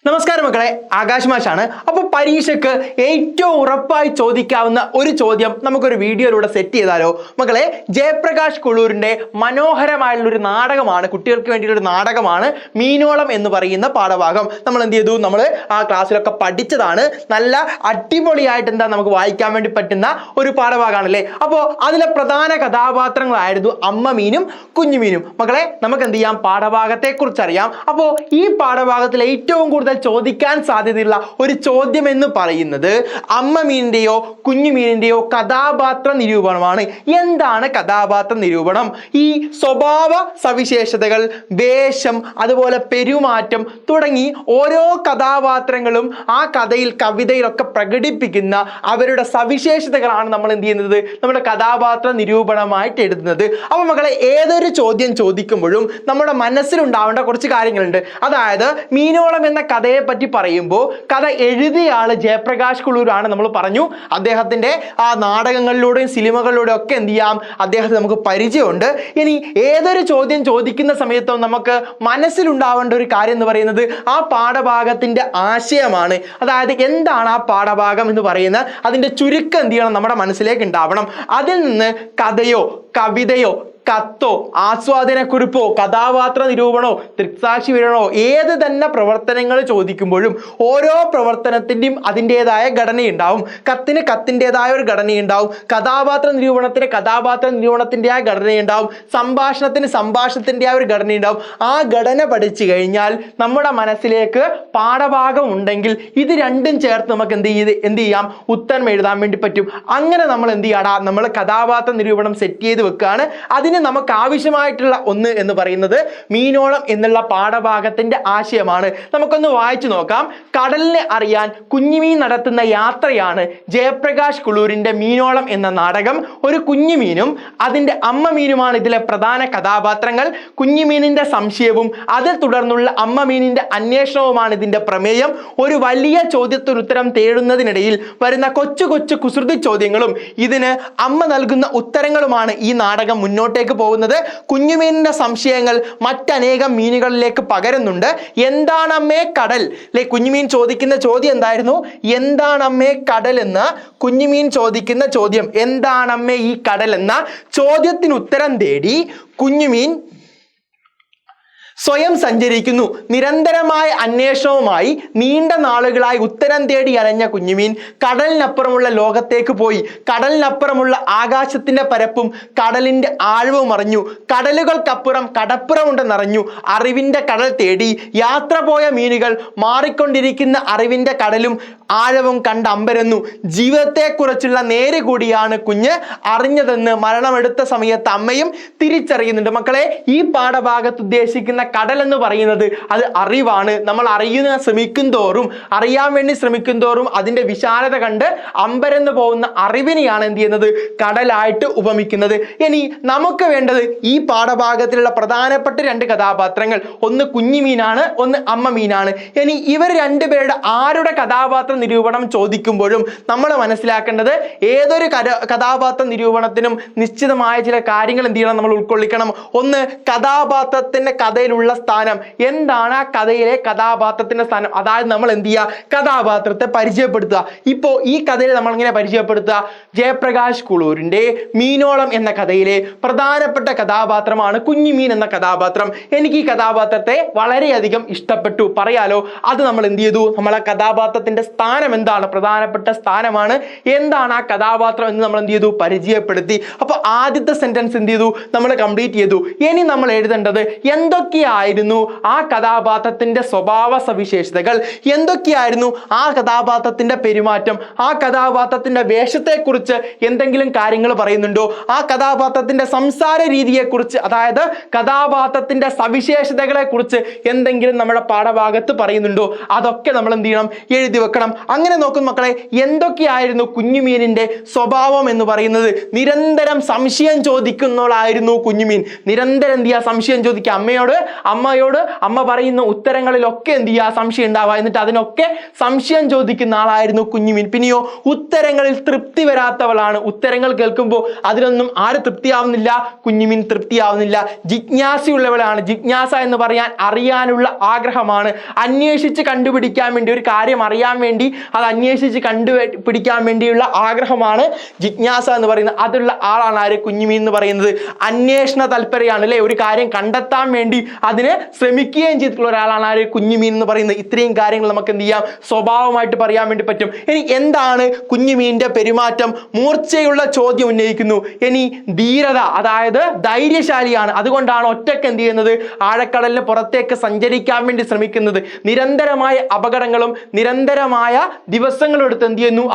നമസ്കാരം മക്കളെ, ആകാശ് മാഷാണ്. അപ്പോൾ പരീക്ഷയ്ക്ക് ഏറ്റവും ഉറപ്പായി ചോദിക്കാവുന്ന ഒരു ചോദ്യം നമുക്കൊരു വീഡിയോയിലൂടെ സെറ്റ് ചെയ്താലോ മക്കളെ? ജയപ്രകാശ് കുളൂരിന്റെ മനോഹരമായുള്ള ഒരു നാടകമാണ്, കുട്ടികൾക്ക് വേണ്ടിയുള്ള നാടകമാണ് മീനോളം എന്ന് പറയുന്ന പാഠഭാഗം. നമ്മൾ എന്ത് ചെയ്തു? നമ്മൾ ആ ക്ലാസ്സിലൊക്കെ പഠിച്ചതാണ്. നല്ല അടിപൊളിയായിട്ട് നമുക്ക് വായിക്കാൻ വേണ്ടി പറ്റുന്ന ഒരു പാഠഭാഗമാണല്ലേ. അപ്പോൾ അതിലെ പ്രധാന കഥാപാത്രങ്ങളായിരുന്നു അമ്മ മീനും കുഞ്ഞുമീനും. മക്കളെ, നമുക്ക് എന്ത് ചെയ്യാം? പാഠഭാഗത്തെ കുറിച്ച് അറിയാം. അപ്പോൾ ഈ പാഠഭാഗത്തിൽ ഏറ്റവും കൂടുതൽ ചോദിക്കാൻ സാധ്യതയുള്ള ഒരു ചോദ്യം എന്ന് പറയുന്നത് അമ്മ മീനിന്റെയോ കുഞ്ഞുമീനിന്റെയോ കഥാപാത്ര നിരൂപണമാണ്. എന്താണ് കഥാപാത്ര നിരൂപണം? ഈ സ്വഭാവ സവിശേഷതകൾ, വേഷം, അതുപോലെ പെരുമാറ്റം തുടങ്ങി ഓരോ കഥാപാത്രങ്ങളും ആ കഥയിൽ, കവിതയിലൊക്കെ പ്രകടിപ്പിക്കുന്ന അവരുടെ സവിശേഷതകളാണ് നമ്മൾ എന്ത് ചെയ്യുന്നത്? നമ്മുടെ കഥാപാത്ര നിരൂപണമായിട്ട് എഴുതുന്നത്. അപ്പൊ മക്കളെ, ഏതൊരു ചോദ്യം ചോദിക്കുമ്പോഴും നമ്മുടെ മനസ്സിലുണ്ടാവേണ്ട കുറച്ച് കാര്യങ്ങളുണ്ട്. അതായത് മീനോളം എന്ന കഥയെ പറ്റി പറയുമ്പോൾ കഥ എഴുതിയ ആള് ജയപ്രകാശ് കുളൂരാണ്. നമ്മൾ പറഞ്ഞു അദ്ദേഹത്തിന്റെ ആ നാടകങ്ങളിലൂടെയും സിനിമകളിലൂടെയും ഒക്കെ എന്ത് ചെയ്യാം, അദ്ദേഹത്തെ നമുക്ക് പരിചയമുണ്ട്. ഇനി ഏതൊരു ചോദ്യം ചോദിക്കുന്ന സമയത്തും നമുക്ക് മനസ്സിലുണ്ടാവേണ്ട ഒരു കാര്യം എന്ന് പറയുന്നത് ആ പാഠഭാഗത്തിന്റെ ആശയമാണ്. അതായത് എന്താണ് ആ പാഠഭാഗം എന്ന് പറയുന്ന അതിന്റെ ചുരുക്കം എന്ത് ചെയ്യണം? നമ്മുടെ മനസ്സിലേക്ക് ഉണ്ടാവണം. അതിൽ നിന്ന് കഥയോ കവിതയോ കത്തോ ആസ്വാദനക്കുറിപ്പോ കഥാപാത്ര നിരൂപണോ ദൃക്സാക്ഷി വിവരണോ ഏത് തന്നെ പ്രവർത്തനങ്ങൾ ചോദിക്കുമ്പോഴും ഓരോ പ്രവർത്തനത്തിൻ്റെയും അതിൻ്റെതായ ഘടനയുണ്ടാവും. കത്തിന് കത്തിൻ്റെതായ ഒരു ഘടനയുണ്ടാവും, കഥാപാത്ര നിരൂപണത്തിൻ്റെതായ ഘടനയുണ്ടാവും, സംഭാഷണത്തിന് സംഭാഷണത്തിൻ്റെതായ ഒരു ഘടനയുണ്ടാവും. ആ ഘടന പഠിച്ചു കഴിഞ്ഞാൽ നമ്മുടെ മനസ്സിലേക്ക് പാഠഭാഗം ഉണ്ടെങ്കിൽ ഇത് രണ്ടും ചേർത്ത് നമുക്ക് എന്ത് ചെയ്യാം? ഉത്തരം എഴുതാൻ വേണ്ടി പറ്റും. അങ്ങനെ നമ്മൾ എന്ത് ചെയ്യാടാ? നമ്മൾ കഥാപാത്ര നിരൂപണം സെറ്റ് ചെയ്ത് വെക്കുകയാണ്. അതിന് നമുക്ക് ആവശ്യമായിട്ടുള്ള ഒന്ന് എന്ന് പറയുന്നത് മീനോളം എന്നുള്ള പാഠഭാഗത്തിന്റെ ആശയമാണ്. നമുക്കൊന്ന് വായിച്ചു നോക്കാം. കടലിനെ അറിയാൻ കുഞ്ഞുമീൻ നടത്തുന്ന യാത്രയാണ് ജയപ്രകാശ് കുളൂരിന്റെ മീനോളം എന്ന നാടകം. ഒരു കുഞ്ഞുമീനും അതിന്റെ അമ്മ മീനുമാണ് ഇതിലെ പ്രധാന കഥാപാത്രങ്ങൾ. കുഞ്ഞുമീനിന്റെ സംശയവും അതിൽ തുടർന്നുള്ള അമ്മ മീനിന്റെ അന്വേഷണവുമാണ് ഇതിന്റെ പ്രമേയം. ഒരു വലിയ ചോദ്യത്തിന് ഉത്തരം തേടുന്നതിനിടയിൽ വരുന്ന കൊച്ചു കൊച്ചു കുസൃതി ചോദ്യങ്ങളും ഇതിന് അമ്മ നൽകുന്ന ഉത്തരങ്ങളുമാണ് ഈ നാടകം മുന്നോട്ടേക്ക് പോകുന്നത്. കുഞ്ഞുമീനിന്റെ സംശയങ്ങൾ മറ്റനേകം മീനുകളിലേക്ക് പകരുന്നുണ്ട്. എന്താണമ്മേ കടൽ? കുഞ്ഞുമീൻ ചോദിക്കുന്ന ചോദ്യം എന്തായിരുന്നു? എന്താണമ്മേ കടൽ എന്ന കുഞ്ഞുമീൻ ചോദിക്കുന്ന ചോദ്യം, എന്താണമ്മേ ഈ കടൽ എന്ന ചോദ്യത്തിന് ഉത്തരം തേടി കുഞ്ഞുമീൻ സ്വയം സഞ്ചരിക്കുന്നു. നിരന്തരമായ അന്വേഷണവുമായി നീണ്ട നാളുകളായി ഉത്തരം തേടി അലഞ്ഞ കുഞ്ഞുമീൻ കടലിനപ്പുറമുള്ള ലോകത്തേക്ക് പോയി. കടലിനപ്പുറമുള്ള ആകാശത്തിന്റെ പരപ്പും കടലിന്റെ ആഴവും അറിഞ്ഞു. കടലുകൾക്കപ്പുറം കടപ്പുറമുണ്ടെന്നറിഞ്ഞു. അറിവിന്റെ കടൽ തേടി യാത്ര പോയ മീനുകൾ മാറിക്കൊണ്ടിരിക്കുന്ന അറിവിന്റെ കടലും ആഴവും കണ്ട് അമ്പരന്നു. ജീവിതത്തെക്കുറിച്ചുള്ള നേര് കൂടിയാണ് കുഞ്ഞ് അറിഞ്ഞതെന്ന് മരണമെടുത്ത സമയത്ത് അമ്മയും തിരിച്ചറിയുന്നുണ്ട്. മക്കളെ, ഈ പാഠഭാഗത്ത് ഉദ്ദേശിക്കുന്ന കടൽ എന്ന് പറയുന്നത് അത് അറിവാണ്. നമ്മൾ അറിയാൻ വേണ്ടി ശ്രമിക്കും തോറും അതിന്റെ വിശാലത കണ്ട് അമ്പരന്ന് പോകുന്ന അറിവിനെയാണ് എന്ത് ചെയ്യുന്നത്? കടലായിട്ട് ഉപമിക്കുന്നത്. ഇനി നമുക്ക് വേണ്ടത് ഈ പാഠഭാഗത്തിലുള്ള പ്രധാനപ്പെട്ട രണ്ട് കഥാപാത്രങ്ങൾ, ഒന്ന് കുഞ്ഞുമീനാണ്, ഒന്ന് അമ്മ മീനാണ്. ഇനി ഇവർ രണ്ടുപേരുടെ ആരുടെ കഥാപാത്ര നിരൂപണം ചോദിക്കുമ്പോഴും നമ്മൾ മനസ്സിലാക്കേണ്ടത് ഏതൊരു കഥാപാത്ര നിരൂപണത്തിനും നിശ്ചിതമായ ചില കാര്യങ്ങൾ എന്ത് ചെയ്യണം? നമ്മൾ ഉൾക്കൊള്ളിക്കണം. ഒന്ന്, കഥാപാത്രത്തിന്റെ കഥയിലുള്ള സ്ഥാനം. എന്താണ് ആ കഥയിലെ കഥാപാത്രത്തിന്റെ സ്ഥാനം? അതായത് നമ്മൾ എന്ത് ചെയ്യുക? കഥാപാത്രത്തെ പരിചയപ്പെടുത്തുക. ഇപ്പോ ഈ കഥയിൽ നമ്മൾ എങ്ങനെ പരിചയപ്പെടുത്തുക? ജയപ്രകാശ് കുളൂരിന്റെ മീനോളം എന്ന കഥയിലെ പ്രധാനപ്പെട്ട കഥാപാത്രമാണ് കുഞ്ഞുമീൻ എന്ന കഥാപാത്രം. എനിക്ക് ഈ കഥാപാത്രത്തെ വളരെയധികം ഇഷ്ടപ്പെട്ടു, പറയാലോ. അത് നമ്മൾ എന്ത് ചെയ്തു? നമ്മളെ കഥാപാത്രത്തിന്റെ സ്ഥാനം എന്താണ്? പ്രധാനപ്പെട്ട സ്ഥാനമാണ്. എന്താണ് ആ കഥാപാത്രം എന്ന് നമ്മൾ എന്ത് ചെയ്തു? പരിചയപ്പെടുത്തി. അപ്പൊ ആദ്യത്തെ സെന്റൻസ് എന്ത് ചെയ്തു? നമ്മൾ കംപ്ലീറ്റ് ചെയ്തു. ഇനി നമ്മൾ എഴുതേണ്ടത് എന്തൊക്കെയായിരുന്നു ആ കഥാപാത്രത്തിന്റെ സ്വഭാവ സവിശേഷതകൾ, എന്തൊക്കെയായിരുന്നു ആ കഥാപാത്രത്തിന്റെ പെരുമാറ്റം, ആ കഥാപാത്രത്തിന്റെ വേഷത്തെക്കുറിച്ച് എന്തെങ്കിലും കാര്യങ്ങൾ പറയുന്നുണ്ടോ, ആ കഥാപാത്രത്തിന്റെ സംസാര രീതിയെക്കുറിച്ച്, അതായത് കഥാപാത്രത്തിന്റെ സവിശേഷതകളെ കുറിച്ച് എന്തെങ്കിലും നമ്മുടെ പാഠഭാഗത്ത് പറയുന്നുണ്ടോ, അതൊക്കെ നമ്മൾ എന്ത് ചെയ്യണം? എഴുതി വെക്കണം. അങ്ങനെ നോക്കും മക്കളെ, എന്തൊക്കെയായിരുന്നു കുഞ്ഞുമീനിന്റെ സ്വഭാവം എന്ന് പറയുന്നത്? നിരന്തരം സംശയം ചോദിക്കുന്നവളായിരുന്നു കുഞ്ഞുമീൻ. നിരന്തരം എന്ത് ചെയ്യുക? സംശയം ചോദിക്കുക. അമ്മയോട് അമ്മയോട് അമ്മ പറയുന്ന ഉത്തരങ്ങളിലൊക്കെ എന്ത് ചെയ്യുക, സംശയം ഉണ്ടാവുക. എന്നിട്ട് അതിനൊക്കെ സംശയം ചോദിക്കുന്ന ആളായിരുന്നു കുഞ്ഞുമീൻ. പിന്നെയോ ഉത്തരങ്ങളിൽ തൃപ്തി വരാത്തവളാണ്. ഉത്തരങ്ങൾ കേൾക്കുമ്പോൾ അതിലൊന്നും ആര് തൃപ്തിയാവുന്നില്ല? കുഞ്ഞുമീൻ തൃപ്തിയാവുന്നില്ല. ജിജ്ഞാസയുള്ളവളാണ്. ജിജ്ഞാസ എന്ന് പറയാൻ അറിയാനുള്ള ആഗ്രഹമാണ്. അന്വേഷിച്ച് കണ്ടുപിടിക്കാൻ വേണ്ടി, ഒരു കാര്യം അറിയാൻ വേണ്ടി അത് അന്വേഷിച്ച് കണ്ടുപിടിക്കാൻ വേണ്ടിയുള്ള ആഗ്രഹമാണ് ജിജ്ഞാസ എന്ന് പറയുന്നത്. അതുള്ള ആളാണ് ആര്? കുഞ്ഞുമീൻ എന്ന് പറയുന്നത്. അന്വേഷണ തൽപരയാണ് അല്ലെ, ഒരു കാര്യം കണ്ടെത്താൻ വേണ്ടി അതിന് ശ്രമിക്കുകയും ചെയ്തിട്ടുള്ള ഒരാളാണ് ആര്? കുഞ്ഞുമീൻ എന്ന് പറയുന്നത്. ഇത്രയും കാര്യങ്ങൾ നമുക്ക് എന്ത് ചെയ്യാം, സ്വഭാവമായിട്ട് പറയാൻ വേണ്ടി പറ്റും. ഇനി എന്താണ് കുഞ്ഞുമീനിന്റെ പെരുമാറ്റം? മൂർച്ചയുള്ള ചോദ്യം ഉന്നയിക്കുന്നു. ഇനി ധീരത, അതായത് ധൈര്യശാലിയാണ്. അതുകൊണ്ടാണ് ഒറ്റയ്ക്ക് എന്ത് ചെയ്യുന്നത്, ആഴക്കടലിന് പുറത്തേക്ക് സഞ്ചരിക്കാൻ വേണ്ടി ശ്രമിക്കുന്നത്. നിരന്തരമായ അപകടങ്ങളും നിരന്തരമായ ദിവസങ്ങളും എടുത്ത് എന്ത് ചെയ്യുന്നു,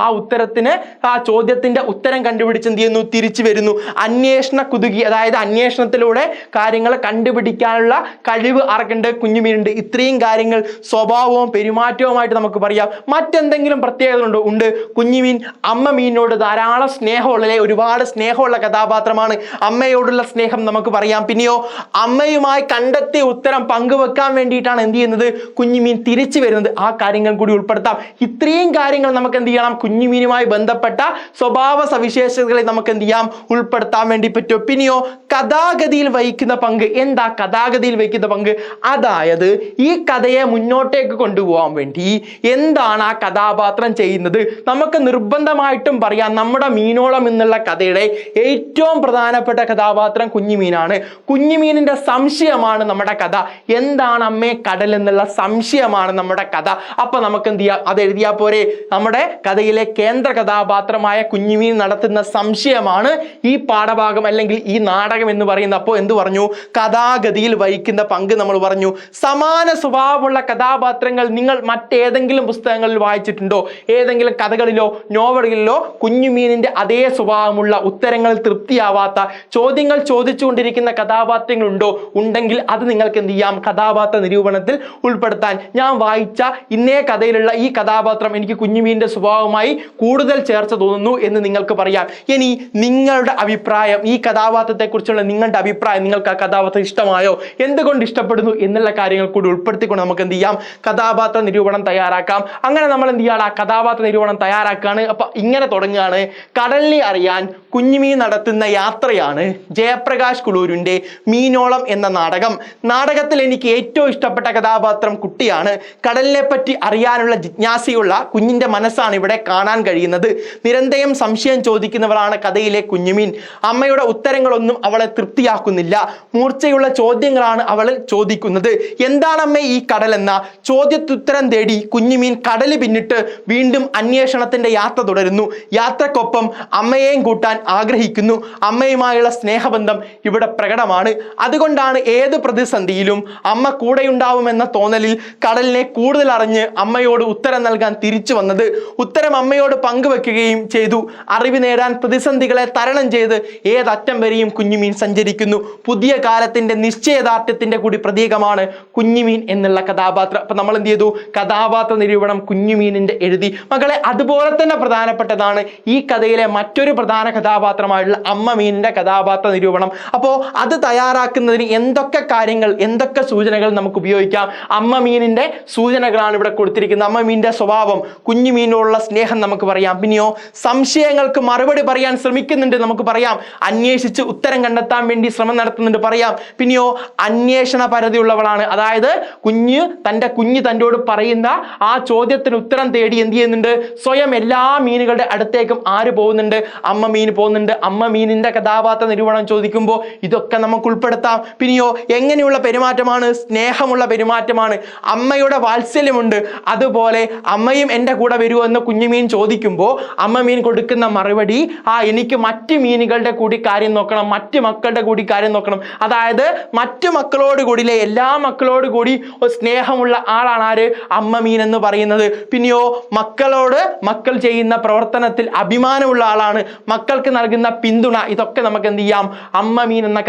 ആ ചോദ്യത്തിന്റെ ഉത്തരം കണ്ടുപിടിച്ച് എന്ത് ചെയ്യുന്നു, തിരിച്ചു വരുന്നു. അന്വേഷണ കുതുകി, അതായത് അന്വേഷണത്തിലൂടെ കാര്യങ്ങൾ കണ്ടുപിടിക്കാനുള്ള കഴിവ് ആർക്കുണ്ട്? കുഞ്ഞുമീനുണ്ട്. ഇത്രയും കാര്യങ്ങൾ സ്വഭാവവും പെരുമാറ്റവുമായിട്ട് നമുക്ക് പറയാം. മറ്റെന്തെങ്കിലും പ്രത്യേകത ഉണ്ടോ? ഉണ്ട്. കുഞ്ഞുമീൻ അമ്മ മീനിനോട് ധാരാളം സ്നേഹമുള്ള, ഒരുപാട് സ്നേഹമുള്ള കഥാപാത്രമാണ്. അമ്മയോടുള്ള സ്നേഹം നമുക്ക് പറയാം. പിന്നെയോ അമ്മയുമായി കണ്ടെത്തിയ ഉത്തരം പങ്കുവെക്കാൻ വേണ്ടിയിട്ടാണ് എന്ത് ചെയ്യുന്നത്, കുഞ്ഞുമീൻ തിരിച്ചു വരുന്നത്. ആ കാര്യങ്ങൾ കൂടി ഉൾപ്പെടുത്താം. ഇത്രയും കാര്യങ്ങൾ നമുക്ക് എന്ത് ചെയ്യണം, കുഞ്ഞുമീനുമായി ബന്ധപ്പെട്ട സ്വഭാവ സവിശേഷതകളെ നമുക്ക് എന്ത് ചെയ്യാം, ഉൾപ്പെടുത്താൻ വേണ്ടി പറ്റും. പിന്നെയോ കഥാഗതിയിൽ വഹിക്കുന്ന പങ്ക്. എന്താ കഥാഗതിയിൽ വഹിക്കുന്ന പങ്ക്? അതായത് ഈ കഥയെ മുന്നോട്ടേക്ക് കൊണ്ടുപോകാൻ വേണ്ടി എന്താണ് ആ കഥാപാത്രം ചെയ്യുന്നത്? നമുക്ക് നിർബന്ധമായിട്ടും പറയാം, നമ്മുടെ മീനോളം എന്നുള്ള കഥയുടെ ഏറ്റവും പ്രധാനപ്പെട്ട കഥാപാത്രം കുഞ്ഞുമീനാണ്. കുഞ്ഞുമീനിന്റെ സംശയമാണ് നമ്മുടെ കഥ. എന്താണ് അമ്മേ കടൽ എന്നുള്ള സംശയമാണ് നമ്മുടെ കഥ. അപ്പൊ നമുക്ക് എന്ത് ചെയ്യാം, അത് എഴുതിയാൽ പോരെ? നമ്മുടെ കഥയിലെ കേന്ദ്ര കഥാപാത്രമായ കുഞ്ഞുമീൻ നടത്തുന്ന സംശയമാണ് ഈ പാഠഭാഗം അല്ലെങ്കിൽ ഈ നാടകം എന്ന് പറയുന്നത്. അപ്പോൾ എന്ത് പറഞ്ഞു? കഥാഗതിയിൽ വഹിക്കുന്ന പങ്ക് നമ്മൾ പറഞ്ഞു. സമാന സ്വഭാവമുള്ള കഥാപാത്രങ്ങൾ നിങ്ങൾ മറ്റേതെങ്കിലും പുസ്തകങ്ങളിൽ വായിച്ചിട്ടുണ്ടോ? ഏതെങ്കിലും കഥകളിലോ നോവലുകളിലോ കുഞ്ഞുമീനിന്റെ അതേ സ്വഭാവമുള്ള, ഉത്തരങ്ങളിൽ തൃപ്തിയാവാത്ത, ചോദ്യങ്ങൾ ചോദിച്ചുകൊണ്ടിരിക്കുന്ന കഥാപാത്രങ്ങളുണ്ടോ? ഉണ്ടെങ്കിൽ അത് നിങ്ങൾക്ക് എന്ത് ചെയ്യാം, കഥാപാത്ര നിരൂപണത്തിൽ ഉൾപ്പെടുത്താൻ. ഞാൻ വായിച്ച ഇന്നേ കഥയിലുള്ള ഈ കഥാപാത്രം എനിക്ക് കുഞ്ഞുമീനിന്റെ സ്വഭാവമായി കൂടുതൽ ചേർച്ച തോന്നുന്നു എന്ന് നിങ്ങൾക്ക് പറയാം. ഇനി നിങ്ങളുടെ അഭിപ്രായം, ഈ കഥാപാത്രത്തെ കുറിച്ചുള്ള നിങ്ങളുടെ അഭിപ്രായം, നിങ്ങൾക്ക് ആ കഥാപാത്രം ഇഷ്ടമായോ, എന്തുകൊണ്ട് ഇഷ്ടപ്പെടുന്നു എന്നുള്ള കാര്യങ്ങൾ കൂടി ഉൾപ്പെടുത്തിക്കൊണ്ട് നമുക്ക് എന്ത് ചെയ്യാം, കഥാപാത്ര നിരൂപണം തയ്യാറാക്കാം. അങ്ങനെ നമ്മൾ എന്ത് ചെയ്യാം, ആ കഥാപാത്ര നിരൂപണം തയ്യാറാക്കാണ്. അപ്പൊ ഇങ്ങനെ തുടങ്ങുകയാണ്. കടലിനെ അറിയാൻ കുഞ്ഞുമീൻ നടത്തുന്ന യാത്രയാണ് ജയപ്രകാശ് കുളൂരിന്റെ മീനോളം എന്ന നാടകം. നാടകത്തിൽ എനിക്ക് ഏറ്റവും ഇഷ്ടപ്പെട്ട കഥാപാത്രം കുട്ടിയാണ്. കടലിനെ പറ്റി അറിയാനുള്ള ജിജ്ഞാസയുള്ള കുഞ്ഞിന്റെ മനസ്സാണ് ഇവിടെ കാണാൻ കഴിയുന്നത്. നിരന്തരം സംശയം ചോദിക്കുന്നവളാണ് കഥയിലെ കുഞ്ഞുമീൻ. അമ്മയുടെ ഉത്തരങ്ങളൊന്നും അവളെ തൃപ്തിയാക്കുന്നില്ല. മൂർച്ചയുള്ള ചോദ്യങ്ങളാണ് അവൾ ചോദിക്കുന്നത്. എന്താണ് അമ്മ ഈ കടൽ എന്ന ചോദ്യത്തുത്തരം തേടി കുഞ്ഞുമീൻ കടല് പിന്നിട്ട് വീണ്ടും അന്വേഷണത്തിന്റെ യാത്ര തുടരുന്നു. യാത്രക്കൊപ്പം അമ്മയെയും കൂട്ടാൻ ആഗ്രഹിക്കുന്നു. അമ്മയുമായുള്ള സ്നേഹബന്ധം ഇവിടെ പ്രകടമാണ്. അതുകൊണ്ടാണ് ഏത് പ്രതിസന്ധിയിലും അമ്മ കൂടെയുണ്ടാവുമെന്ന തോന്നലിൽ കടലിനെ കൂടുതൽ അറിഞ്ഞ് അമ്മയോട് ഉത്തരം നൽകാൻ തിരിച്ചു വന്നത്. ഉത്തരം അമ്മയോട് പങ്കുവെക്കുകയും ചെയ്തു. അറിവ് നേടാൻ പ്രതിസന്ധികളെ തരണം ചെയ്ത് ഏതറ്റം വരെയും കുഞ്ഞുമീൻ സഞ്ചരിക്കുന്നു. പുതിയ കാലത്തിന്റെ നിശ്ചയദാർഢ്യത്തിന്റെ കൂടി പ്രതീകമാണ് കുഞ്ഞുമീൻ എന്നുള്ള കഥാപാത്രം. അപ്പൊ നമ്മൾ എന്ത് ചെയ്തു, കഥാപാത്ര നിരൂപണം കുഞ്ഞുമീനിന്റെ എഴുതി. മക്കളെ, അതുപോലെ തന്നെ പ്രധാനപ്പെട്ടതാണ് ഈ കഥയിലെ മറ്റൊരു പ്രധാന കഥാപാത്രമായിട്ടുള്ള അമ്മ മീനിന്റെ കഥാപാത്ര നിരൂപണം. അപ്പോ അത് തയ്യാറാക്കുന്നതിന് എന്തൊക്കെ കാര്യങ്ങൾ, എന്തൊക്കെ സൂചനകൾ നമുക്ക് ഉപയോഗിക്കാം? അമ്മ മീനിന്റെ സൂചനകളാണ് ഇവിടെ കൊടുത്തിരിക്കുന്നത്. അമ്മ മീനിന്റെ സ്വഭാവം, കുഞ്ഞുമീനോടുള്ള സ്നേഹം നമുക്ക് പറയാം. പിന്നെയോ സംശയങ്ങൾക്ക് മറുപടി പറയാൻ ശ്രമിക്കുന്നുണ്ട് നമുക്ക് പറയാം. അന്വേഷിച്ച് ഉത്തരം കണ്ടെത്താൻ വേണ്ടി ശ്രമം നടത്തുന്നുണ്ട് പറയാം. പിന്നെയോ അന്വേഷണ പരതയുള്ളവളാണ്. അതായത് തൻ്റെ കുഞ്ഞ് തന്നോട് പറയുന്ന ആ ചോദ്യത്തിന് ഉത്തരം തേടി എന്ത് ചെയ്യുന്നുണ്ട്, സ്വയം എല്ലാ മീനുകളുടെ അടുത്തേക്കും ആര് പോകുന്നുണ്ട്, അമ്മ മീൻ പോകുന്നുണ്ട്. അമ്മ മീനിന്റെ കഥാപാത്ര നിരൂപണം ചോദിക്കുമ്പോൾ ഇതൊക്കെ നമുക്ക് ഉൾപ്പെടുത്താം. പിന്നെയോ എങ്ങനെയുള്ള പെരുമാറ്റമാണ്? സ്നേഹമുള്ള പെരുമാറ്റമാണ്. അമ്മയുടെ വാത്സല്യമുണ്ട്. അതുപോലെ അമ്മയും എൻ്റെ കൂടെ വരുമോ എന്ന് കുഞ്ഞുമീൻ ചോദിക്കുമ്പോൾ അമ്മ മീൻ കൊടുക്കുന്ന മറുപടി, എനിക്ക് മറ്റ് മീനുകളുടെ കൂടി കാര്യം നോക്കണം, മറ്റ് മക്കളുടെ കൂടി കാര്യം നോക്കണം. അതായത് മറ്റു മക്കളോട് കൂടിയിലെ എല്ലാ മക്കളോട് കൂടി സ്നേഹമുള്ള ആളാണ് ആര്, അമ്മ മീൻ എന്ന് പറയുന്നത്. പിന്നെയോ മക്കളോട്, മക്കൾ ചെയ്യുന്ന പ്രവർത്തനത്തിൽ അഭിമാനമുള്ള ആളാണ്. മക്കൾക്ക് നൽകുന്ന പിന്തുണ, ഇതൊക്കെ നമുക്ക് എന്ത് ചെയ്യാം, അമ്മ മീൻ എന്ന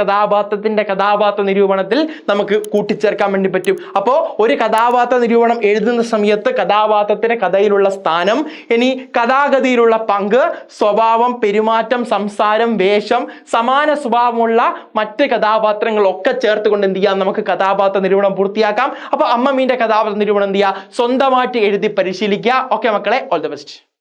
കഥാപാത്ര നിരൂപണത്തിൽ നമുക്ക് കൂട്ടിച്ചേർക്കാൻ വേണ്ടി പറ്റും. അപ്പോൾ ഒരു കഥാപാത്ര നിരൂപണം എഴുതുന്ന സമയത്ത് കഥാപാത്രത്തിന്റെ കഥയിലുള്ള സ്ഥാനം, ഇനി കഥാഗതിയിലുള്ള പങ്ക്, സ്വഭാവം, പെരുമാറ്റം, സംസാരം, വേഷം, സമാന സ്വഭാവമുള്ള മറ്റ് കഥാപാത്രങ്ങളൊക്കെ ചേർത്തുകൊണ്ട് എന്ത് എന്ത് ചെയ്യാം, നമുക്ക് കഥാപാത്ര നിരൂപണം പൂർത്തിയാക്കാം. അപ്പൊ അമ്മ മീന്റെ കഥാപാത്ര നിരൂപണം എന്ത് ചെയ്യുക, സ്വന്തമായിട്ട് എഴുതി പരിശീലിക്കുക. ഓക്കെ മക്കളെ, ഓൾ ദി ബെസ്റ്റ്.